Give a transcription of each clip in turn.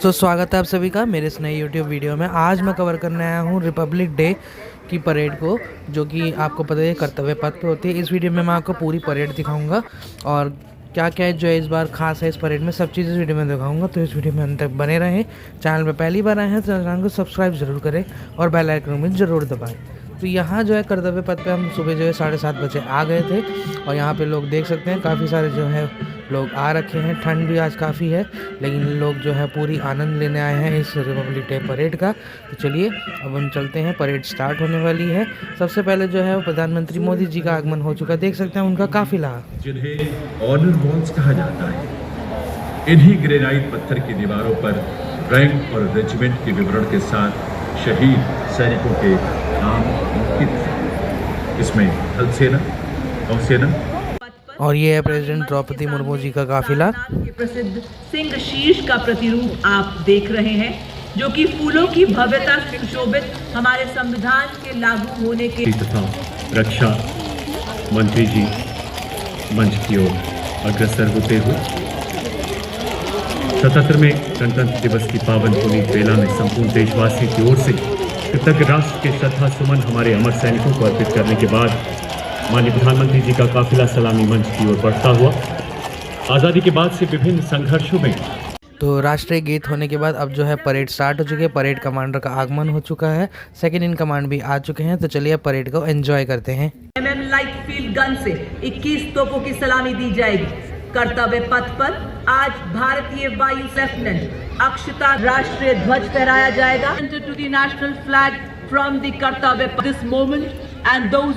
तो स्वागत है आप सभी का मेरे इस नए YouTube वीडियो में। आज मैं कवर करने आया हूँ रिपब्लिक डे की परेड को, जो कि आपको पता है कर्तव्य पथ पे होती है। इस वीडियो में मैं आपको पूरी परेड दिखाऊंगा और क्या क्या है जो है इस बार खास है इस परेड में, सब चीज़ इस वीडियो में दिखाऊंगा। तो इस वीडियो में अंत तक बने रहें। चैनल पे पहली बार आए हैं तो चैनल को सब्सक्राइब जरूर करें और बेल आइकन में ज़रूर दबाएं। तो यहाँ जो है कर्तव्य पथ पे हम सुबह जो है 7:30 बजे आ गए थे और यहाँ पे लोग देख सकते हैं काफ़ी सारे जो है लोग आ रखे हैं। ठंड भी आज काफ़ी है, लेकिन लोग जो है पूरी आनंद लेने आए हैं इस रिपब्लिक डे परेड का। तो चलिए अब हम चलते हैं, परेड स्टार्ट होने वाली है। सबसे पहले जो है प्रधानमंत्री मोदी जी का आगमन हो चुका है, देख सकते हैं उनका काफिला, जिन्हें ऑनर वॉल्स कहा जाता है। इन्हीं ग्रेनाइट पत्थर की दीवारों पर रैंक और रेजिमेंट के विवरण के साथ शहीद सैनिकों के नाम अंकित हैं। इसमें थल सेना, नौसेना और ये है प्रेसिडेंट द्रौपदी मुर्मू जी का काफिला। प्रसिद्ध सिंह शीर्ष का प्रतिरूप आप देख रहे हैं, जो कि फूलों की भव्यता से सुशोभित हमारे संविधान के लागू होने के तथा रक्षा मंत्री जी मंच की ओर अग्रसर होते हुए 77 में गणतंत्र दिवस की पावन पुनीत बेला में संपूर्ण देशवासियों की ओर से कृतज्ञ राष्ट्र के श्रद्धा सुमन हमारे अमर सैनिकों को अर्पित करने के बाद माननीय प्रधानमंत्री जी का काफिला सलामी मंच की ओर बढ़ता हुआ आज़ादी के बाद से विभिन्न संघर्षों में। तो राष्ट्रीय गीत होने के बाद अब जो है परेड स्टार्ट हो चुकी है। परेड कमांडर का आगमन हो चुका है, सेकंड इन कमांड भी आ चुके हैं। तो चलिए परेड को एंजॉय करते हैं। MM लाइट फील्ड गन से 21 तोपों की सलामी दी जाएगी। कर्तव्य पथ पर आज भारतीय वायु लेफ्टिनेंट अक्षता राष्ट्रीय ध्वज फहराया जाएगा। To the national flag from the Kartavya Path this moment and those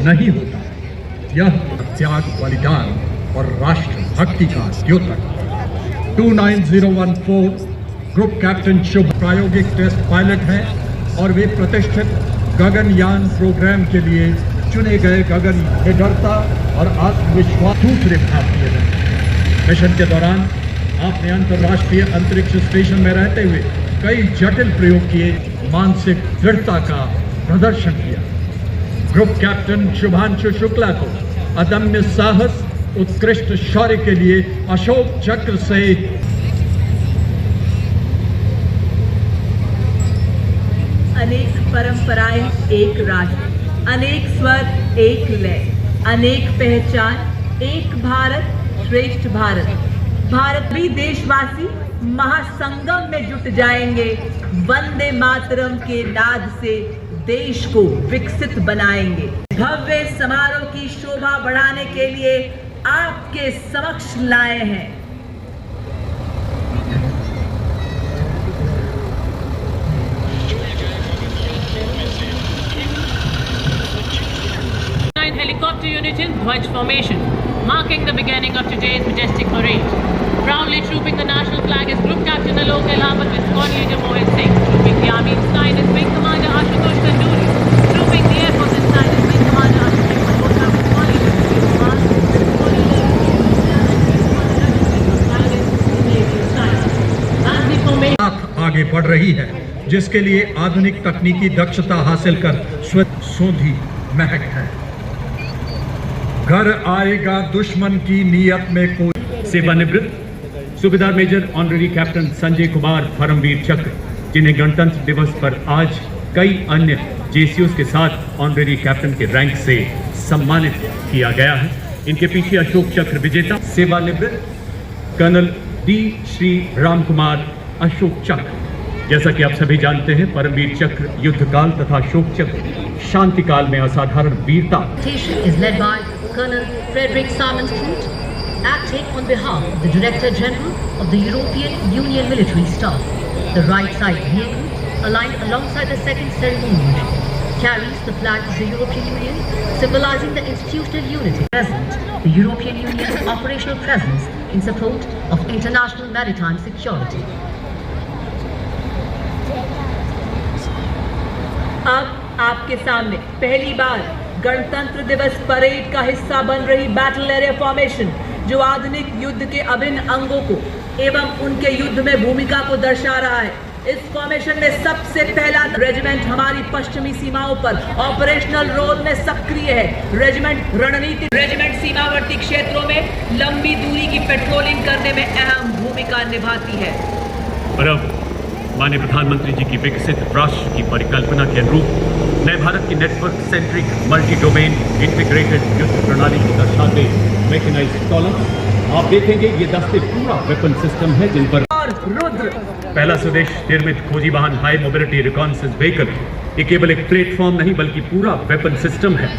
नहीं होता। यह त्याग, बलिदान और राष्ट्र भक्ति का द्योतक। 29014 ग्रुप कैप्टन शुभ प्रायोगिक टेस्ट पायलट हैं और वे प्रतिष्ठित गगनयान प्रोग्राम के लिए चुने गए गगन निडरता और आत्मविश्वास दूसरे भारतीय हैं। मिशन के दौरान आपने अंतर्राष्ट्रीय अंतरिक्ष स्टेशन में रहते हुए कई जटिल प्रयोग किए, मानसिक दृढ़ता का प्रदर्शन किया। ग्रुप कैप्टन शुभांशु शुक्ला को अदम्य साहस, उत्कृष्ट शौर्य के लिए अशोक चक्र से अनेक परंपराएं, एक राष्ट्र, अनेक स्वर, एक लय, अनेक पहचान, एक भारत, श्रेष्ठ भारत। भारत भी देशवासी महासंगम में जुट जाएंगे। वंदे मातरम के नाद से देश को विकसित बनाएंगे। भव्य समारोह की शोभा बढ़ाने के लिए आपके समक्ष लाए हैं helicopter unit in Dwaj formation, marking the beginning of today's majestic parade. Proudly trooping the national flag is Group Captain Alok Elabat with Squad Leader Mohit Singh. Trooping the Army in Stein is Wing Commander Ashutosh Tandoori. Trooping the Air Force in Stein is Wing Commander Ashutosh Malhotra with Squad Leader Sudhir Kumar. Squad Leader as the formation आगे बढ़ रही है, जिसके लिए आधुनिक तकनीकी दक्षता हासिल कर सोधी महक है। घर आएगा दुश्मन की नीयत में कोई। सेवानिवृत्त सूबेदार major honorary captain Sanjay Kumar Paramvir Chakra, जिन्हें गणतंत्र दिवस पर आज कई अन्य JCOs के साथ ऑनरेरी कैप्टन के रैंक से सम्मानित किया गया है। इनके पीछे अशोक चक्र विजेता सेवानिवृत्त कर्नल D श्री राम कुमार अशोक चक्र। जैसा कि आप सभी जानते हैं, परमवीर चक्र युद्धकाल तथा अशोक चक्र शांति काल में असाधारण वीरता। is led by Colonel Frederick Simons-Coote, acting on behalf of the Director General of the European Union Military Staff. The right side vehicle aligned alongside the second ceremonial. carries the flag of the European Union, symbolizing the institutional unity present, the European Union's operational presence in support of international maritime security. अब आपके सामने पहली बार गणतंत्र दिवस parade का हिस्सा बन रही बैटल एरिया फॉर्मेशन, जो आधुनिक युद्ध के अभिन्न अंगों को एवं उनके युद्ध में भूमिका को दर्शा रहा है। इस फॉर्मेशन में सबसे पहला रेजिमेंट हमारी पश्चिमी सीमाओं पर ऑपरेशनल रोल में सक्रिय है। रेजिमेंट रणनीतिक रेजिमेंट सीमावर्ती क्षेत्रों में लंबी दूरी की पेट्रोलिंग करने में अहम भूमिका निभाती है। और अब माननीय प्रधानमंत्री जी की विकसित राष्ट्र की परिकल्पना के अनुरूप नए भारत की network centric multi domain integrated युद्ध प्रणाली को दर्शाते मैकेनाइज्ड कॉलम्स आप देखेंगे ये दस्ते पूरा वेपन सिस्टम है जिन पर और रुद्र पहला स्वदेश निर्मित खोजी वाहन हाई मोबिलिटी रिकॉन्सेंस व्हीकल ये केवल एक प्लेटफॉर्म नहीं बल्कि पूरा वेपन सिस्टम है।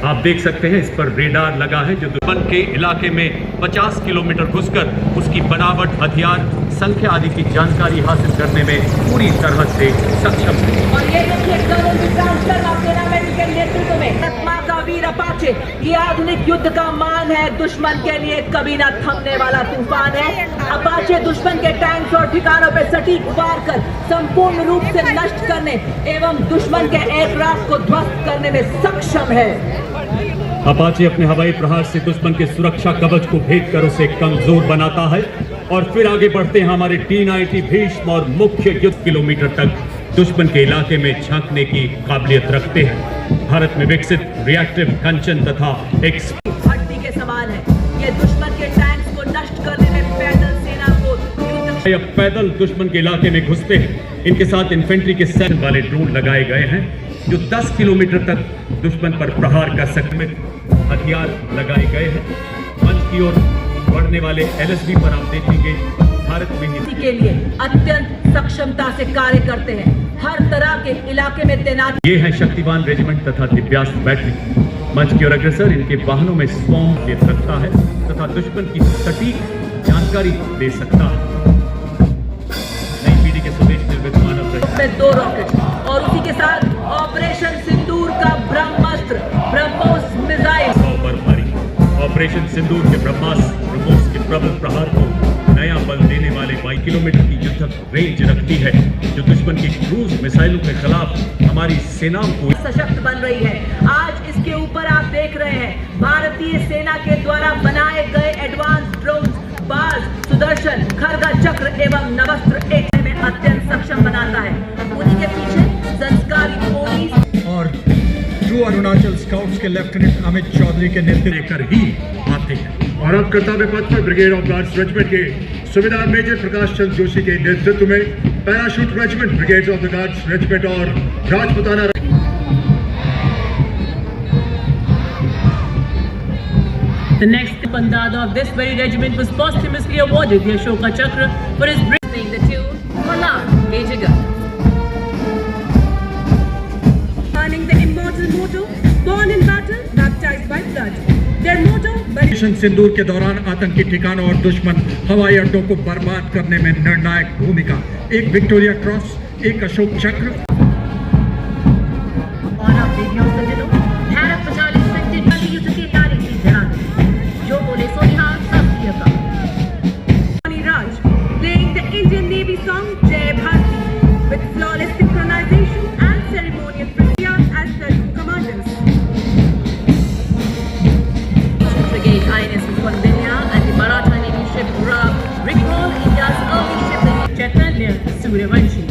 आप देख सकते हैं इस पर रेडार लगा है जो दुश्मन के इलाके में 50 किलोमीटर घुसकर उसकी बनावट, हथियार, संख्या आदि की जानकारी हासिल करने में पूरी तरह से सक्षम है। और ये देखिए कर्नल विक्रांत शर्मा सेनामेट के नेतृत्व में रत्मा का वीर अपाचे, ये आधुनिक युद्ध का मान है, दुश्मन के लिए कभी न थमने वाला तूफान है। अपाचे दुश्मन के टैंक्स और ठिकानों पर सटीक वार कर संपूर्ण रूप से नष्ट करने एवं दुश्मन के एयरक्राफ्ट को ध्वस्त करने में सक्षम है। अपाचे अपने हवाई प्रहार से दुश्मन के सुरक्षा कवच को भेद कर उसे कमजोर बनाता है और फिर आगे बढ़ते हैं हमारे T-90 भीष्म और मुख्य युद्ध किलोमीटर तक दुश्मन के इलाके में झांकने की काबिलियत रखते हैं। भारत में विकसित रिएक्टिव कंचन तथा हड्डी के समान है, ये दुश्मन के टैंक्स को नष्ट करने में पैदल सेना को युद्ध पैदल दुश्मन के इलाके में घुसते हैं। इनके साथ इन्फेंट्री के सैन्य वाले ड्रोन लगाए गए हैं जो 10 किलोमीटर तक दुश्मन पर प्रहार कर सकते हथियार लगाए गए हैं। मंच की ओर बढ़ने वाले LSD पर आप देखेंगे भारत में ही के लिए अत्यंत सक्षमता से कार्य करते हैं। हर तरह के इलाके में तैनात ये है शक्तिवान रेजिमेंट तथा दिव्यास्त्र बैटरी। मंच की ओर अग्रसर इनके वाहनों में स्वॉर्म ले सकता है तथा दुश्मन की सटीक जानकारी दे सकता है। नई पीढ़ी के स्वदेश निर्मित मानव में 2 रॉकेट और उसी के साथ ऑपरेशन सिंदूर का ब्रह्मास्त्र ब्रह्मोस मिसाइल। ऑपरेशन सिंदूर के ब्रह्मोस के प्रबल प्रहार को नया बल देने वाले 22 किलोमीटर की युद्धक रेंज रखती है जो दुश्मन की क्रूज मिसाइलों के खिलाफ हमारी सेनाओं को सशक्त बन रही है। आज इसके ऊपर आप देख रहे हैं भारतीय सेना के द्वारा बनाए गए एडवांस ड्रोन बाज, सुदर्शन, खरगा चक्र एवं नवस्त्र एक में अत्यंत सक्षम बनाता है। उन्हीं के पीछे संस्कारी पुलिस और जो अरुणाचल स्काउट्स के लेफ्टिनेंट अमित चौधरी के नेतृत्व लेकर ही आते हैं। और अब कर्तव्य पथ पर ब्रिगेड ऑफ गार्ड्स रेजिमेंट के सुबेदार मेजर प्रकाश चंद्र जोशी के नेतृत्व में parachute regiment, brigade of the guards regiment और Rajputana The next bandada of this very regiment was posthumously awarded the Ashoka Chakra for his bringing the tune Malan Ejiga. Earning the immortal motto, born in battle, baptized by blood. Their motto, operation Sindoor के दौरान आतंकी ठिकानों और दुश्मन हवाई अड्डों को बर्बाद करने में निर्णायक भूमिका। एक विक्टोरिया क्रॉस, एक अशोक चक्र। और अब देवियों सज्जनों, भारत 45 मिनट के युद्ध की तारीखी ध्यान जो बोले सो निहाल शास्त्रीय का Raj, playing the Indian Navy song Jai Bharati with flawless synchronization and ceremonial prayers as platoon commanders. Brigade INS Kondinya and the Maratha Navy ship Rab recall India's early ship Chaitanya Suryavanshi.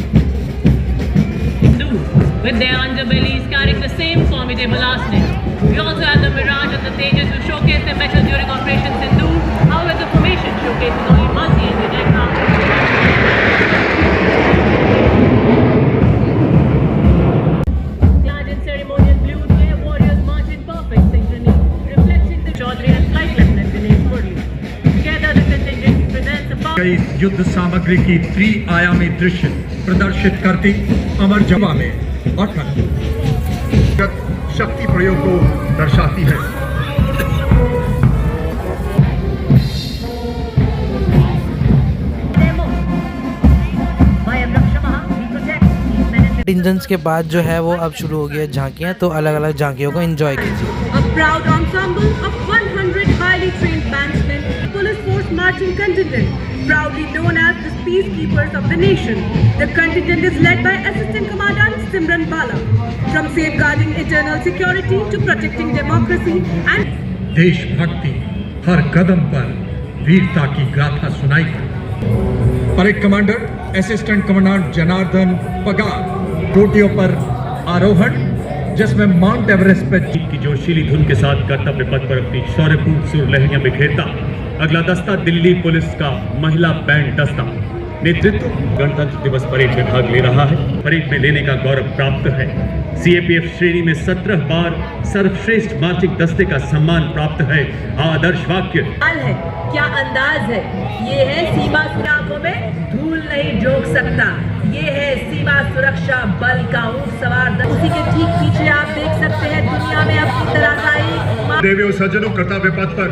With their underbellies carrying the same formidable arsenic. We also had the Mirage and the Tejas who showcased their mettle during Operation Sindoor. However, the formation showcases only multi-engine aircraft. Clad in ceremonial blue, their warriors march in perfect synchrony, reflecting the Chaudhary and Flight Lieutenant Dinesh Murli. Together, this contingent presents a powerful युद्ध सामग्री की त्रि-आयामी दृश्य प्रदर्शित करती अमर जवा में अटल शक्ति प्रयोग को दर्शाती है। by a Rakshamaha, we protect these men and intervals के बाद जो है वो अब शुरू हो गई है झांकियाँ, तो अलग अलग झांकियों को एंजॉय कीजिए। A proud ensemble of 100 highly trained bandsmen, police force marching contingent, proudly known as the peacekeepers of the nation. The contingent is led by Assistant Commandant Simran Bala. From safeguarding internal security to protecting democracy and देशभक्ति हर कदम पर वीरता की गाथा सुनाई पड़ी। Parade commander assistant commandant Janardan पगार रोटियों पर आरोहण, जिसमें माउंट एवरेस्ट पर की जोशीली धुन के साथ कर्तव्य पथ पर अपनी शौर्यपूर्ण सुरलहरियां बिखेरता अगला दस्ता दिल्ली पुलिस का महिला बैंड दस्ता नेतृत्व गणतंत्र दिवस परेड में भाग ले रहा है। परेड में लेने का गौरव प्राप्त है। सीएपीएफ श्रेणी में 17 बार सर्वश्रेष्ठ मार्चिंग दस्ते का सम्मान प्राप्त है। आदर्श वाक्य है, क्या अंदाज है, ये है सीमा सुरक्षा में धूल नहीं झोंक सकता, ये है सीमा सुरक्षा बल का ऊंट सवार दल। उसी के ठीक पीछे आप देख सकते हैं दुनिया में अपनी तरह का एक देवियों सज्जनों, कर्तव्य पथ पर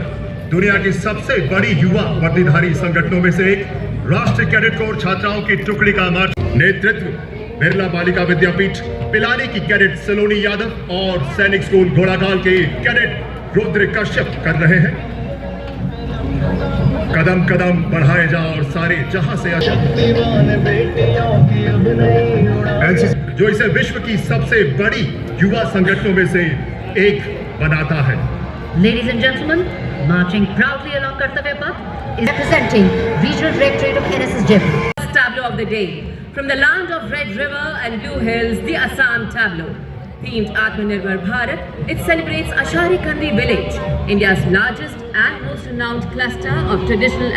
दुनिया की सबसे बड़ी युवा वर्दीधारी संगठनों में से एक राष्ट्रीय कैडेट कोर छात्राओं की टुकड़ी का मार्च नेतृत्व बिरला बालिका विद्यापीठ पिलानी की कैडेट सलोनी यादव और सैनिक स्कूल घोड़ाखाल के कैडेट रुद्र कश्यप कर रहे हैं। कदम कदम बढ़ाए जा और सारे जहां से जो इसे विश्व की सबसे बड़ी युवा संगठनों में से एक बनाता है। Ladies and gentlemen, marching proudly along Kartavya Path is representing Regional Directorate of NSS Jaipur. tableau of the day. From the land of Red River and Blue Hills, the Assam tableau. Themed Atmanirbhar Bharat, it celebrates Ashari Kandi village, India's largest and most renowned cluster of traditional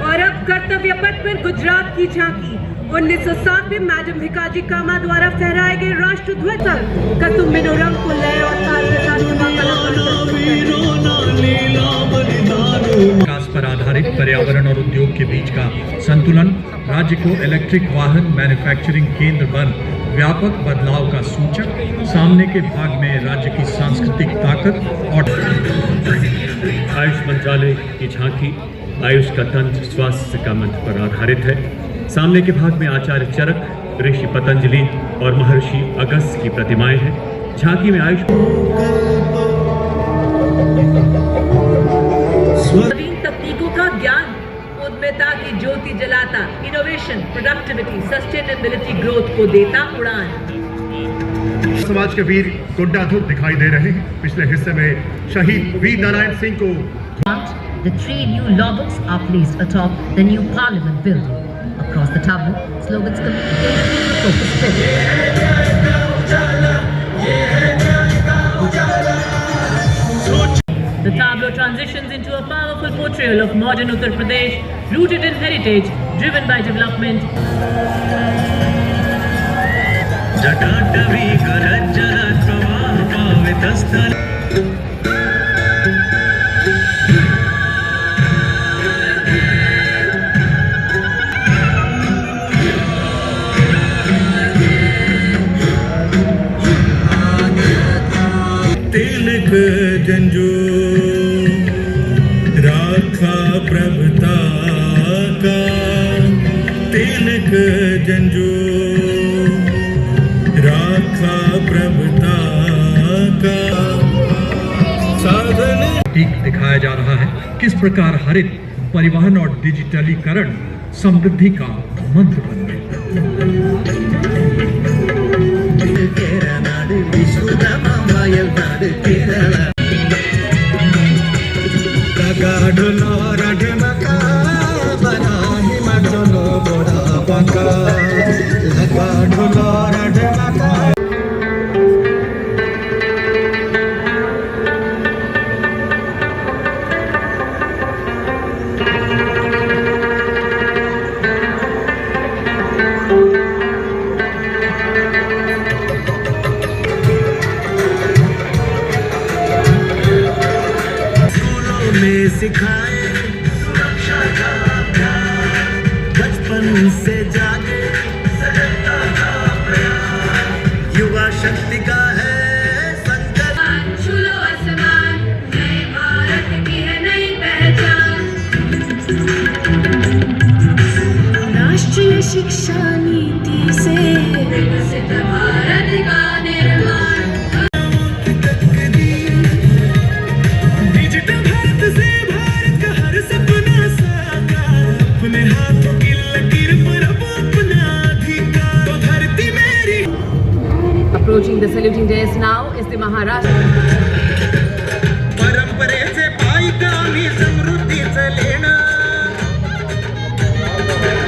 और अब कर्तव्य पथ पर गुजरात की झांकी 1907 में madam Bhikaji कामा द्वारा फहराए गए राष्ट्रध्वज पर कसुम बिनो रंग को लय और ताल के साथ विकास पर आधारित पर्यावरण और उद्योग के बीच का संतुलन राज्य को इलेक्ट्रिक वाहन मैन्युफैक्चरिंग केंद्र बन व्यापक बदलाव का सूचक। सामने के भाग में राज्य की सांस्कृतिक ताकत और आयुष मंत्रालय की झांकी आयुष का तंत्र स्वास्थ्य का मंत्र पर आधारित है। सामने के भाग में आचार्य चरक, ऋषि पतंजलि और महर्षि अगस्त्य की प्रतिमाएं हैं। झांकी में आयुष नवीन तकनीकों का ज्ञान उद्यमिता की ज्योति जलाता, इनोवेशन, प्रोडक्टिविटी, सस्टेनेबिलिटी ग्रोथ को देता उड़ान। समाज के वीर गुड्डाधुर दिखाई दे रहे हैं। पिछले हिस्से में शहीद वीर नारायण सिंह को The 3 new logos are placed atop the new Parliament building. Across the tableau, slogans communicate focus spirit. The tableau transitions into a powerful portrayal of modern Uttar Pradesh, rooted in heritage, driven by development. जंजू राखा प्रभुता का तिलक जंजू राखा प्रभुता का साधन दिखाया जा रहा है किस प्रकार हरित परिवहन और डिजिटलीकरण समृद्धि का मंत्र बन गया। सिखाए सुरक्षा का प्यार, बचपन से जागे सजगता का प्रयास, युवा शक्ति का है संकल्प। छू लो आसमान, नए भारत की है नई पहचान। शिक्षा नीति से विकसित भारत का निर्माण। डिजिटल भारत से भारत का हर सपना साकार, अपने हाथों की लकीर पर अब अपना अधिकार, तो धरती मेरी। Approaching the saluting dais now is the Maharashtra. परंपरेचे पायी आम्ही समृद्धीचं लेणं,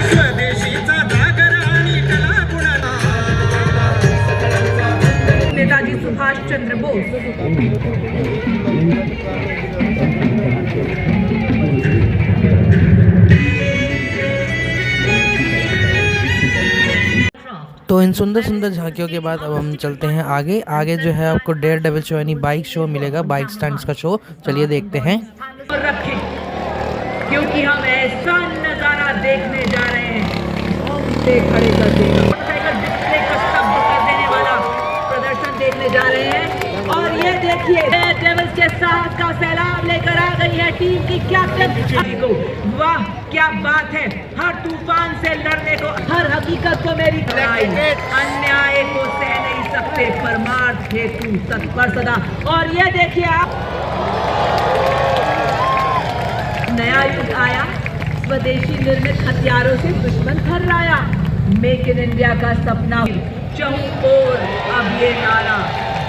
स्वदेशीचा जागर आणि कला गुणाला. नेताजी सुभाष चंद्र बोस। तो इन सुंदर सुंदर झांकियों के बाद अब हम चलते हैं आगे। आगे जो है आपको डेयर डेविल शो यानी बाइक शो मिलेगा, बाइक स्टंट्स का शो। चलिए देखते हैं। और रखें, क्योंकि हम ऐसा नजारा देखने जा रहे हैं, खड़े कर देगा मोटरसाइकिल डिस्प्ले का स्तब्ध कर देने वाला प्रदर्शन देखने जा रहे हैं। और ये देखिए डेविल्स के साहस का सैलाब लेकर आ गई है टीम की कैप्टन। वाह क्या बात है, हर तूफान से लड़ने को, हर हकीकत को मेरी अन्याय को सह नहीं सकते, परमार्थ हेतु तत्पर सदा। और ये देखिए आप, नया युग आया, स्वदेशी निर्मित हथियारों से दुश्मन थर्राया, मेक इन इंडिया का सपना चहुओर अब ये नारा,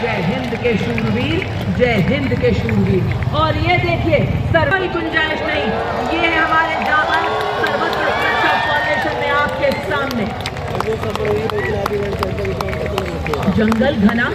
जय हिंद के शूरवीर, जय हिंद के शूरवीर। और ये देखिए कोई गुंजाइश नहीं, ये है हमारे जाबाज सर्वत्र सुरक्षा फाउंडेशन में आपके सामने। जंगल घना,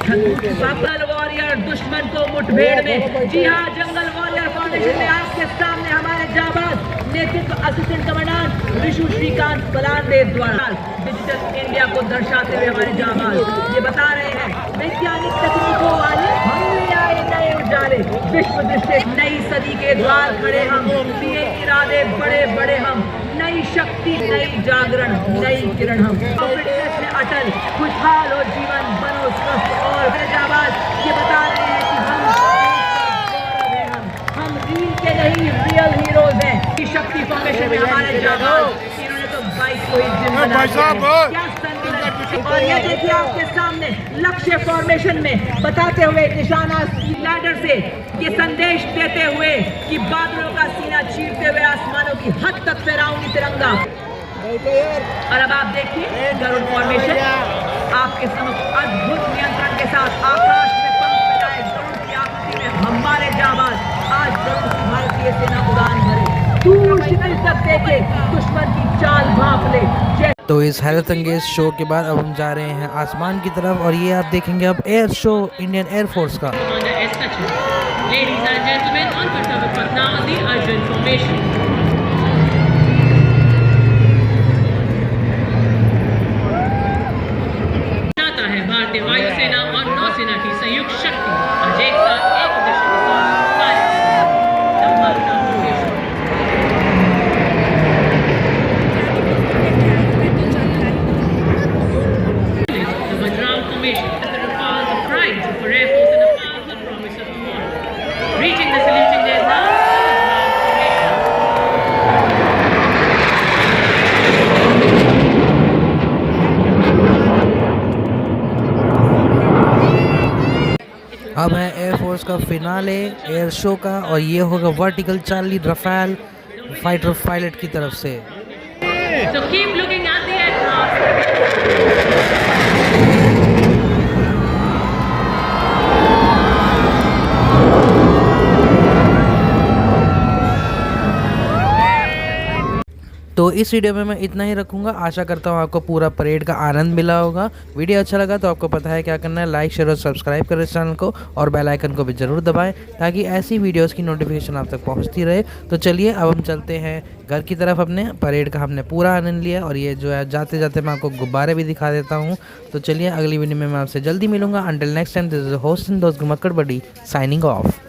जंगल वॉरियर दुश्मन को मुठभेड़ में, जी हाँ, जंगल वॉरियर फाउंडेशन में आपके सामने हमारे जाबाज नेतृत्व असिस्टेंट कमांडेंट ऋषु श्रीकांत बलानदेव द्वारा डिजिटल इंडिया को दर्शाते हुए हमारे जाबाज ये बता रहे हैं, वैज्ञानिक तकनीकों वाले हम ले आए नए उजाले, विश्व दृष्टि नई सदी के द्वार खड़े हम, लिए इरादे बड़े बड़े हम, नई शक्ति नई जागरण नई किरण हम, फिटनेस में अटल खुशहाल हो जीवन, बनो स्वस्थ। और जाबाज ये बता रहे हैं कि हम रील के नहीं रियल हीरोज हैं। शक्ति फाउंडेशन में हमारे जाबाज, इन्होंने तो बाइक को ही जिम बना दिया। और ये देखिए आपके सामने लक्ष्य फॉर्मेशन में बताते हुए निशाना लैडर से ये संदेश देते हुए कि बादलों का सीना चीरते हुए आसमानों की हद तक फहराऊंगी तिरंगा। और अब आप देखिए गरुड़ फॉर्मेशन आपके समक्ष अद्भुत नियंत्रण के साथ आकाश में पंख फैलाए गरुड़ की आकृति में हमारे जाबाज आज गरुड़ की भारतीय सेना उड़ान भरे, दूर शिखर तक देखे, दुश्मन की चाल भांप ले। तो इस हैरत अंगेज शो के बाद अब हम जा रहे हैं आसमान की तरफ, और ये आप देखेंगे अब एयर शो इंडियन एयरफोर्स का। Ladies and gentlemen, on Kartavya Path now the Arjun formation. जाता है भारतीय वायुसेना और नौसेना की संयुक्त शक्ति आज एक साथ एक उद्देश्य के साथ कार्य कर रही है। The Bajrang formation as it recalls the pride of our Air Force and the powerful promise of tomorrow. Reaching the saluting days now, अब है एयरफोर्स का फिनाले एयर शो का, और ये होगा vertical Charlie Rafale fighter pilot की तरफ से। so keep looking at the aircraft. तो इस वीडियो में मैं इतना ही रखूँगा। आशा करता हूँ आपको पूरा परेड का आनंद मिला होगा। वीडियो अच्छा लगा तो आपको पता है क्या करना है, लाइक शेयर और सब्सक्राइब करें इस चैनल को, और बेल आइकन को भी ज़रूर दबाएं ताकि ऐसी वीडियोस की नोटिफिकेशन आप तक पहुँचती रहे। तो चलिए अब हम चलते हैं घर की तरफ। अपने परेड का हमने पूरा आनंद लिया, और ये जो है जाते जाते मैं आपको गुब्बारे भी दिखा देता हूँ। तो चलिए अगली वीडियो में मैं आपसे जल्दी मिलूँगा। Until next time, this is host in दोस्त घुमक्कड़ बडी साइनिंग ऑफ।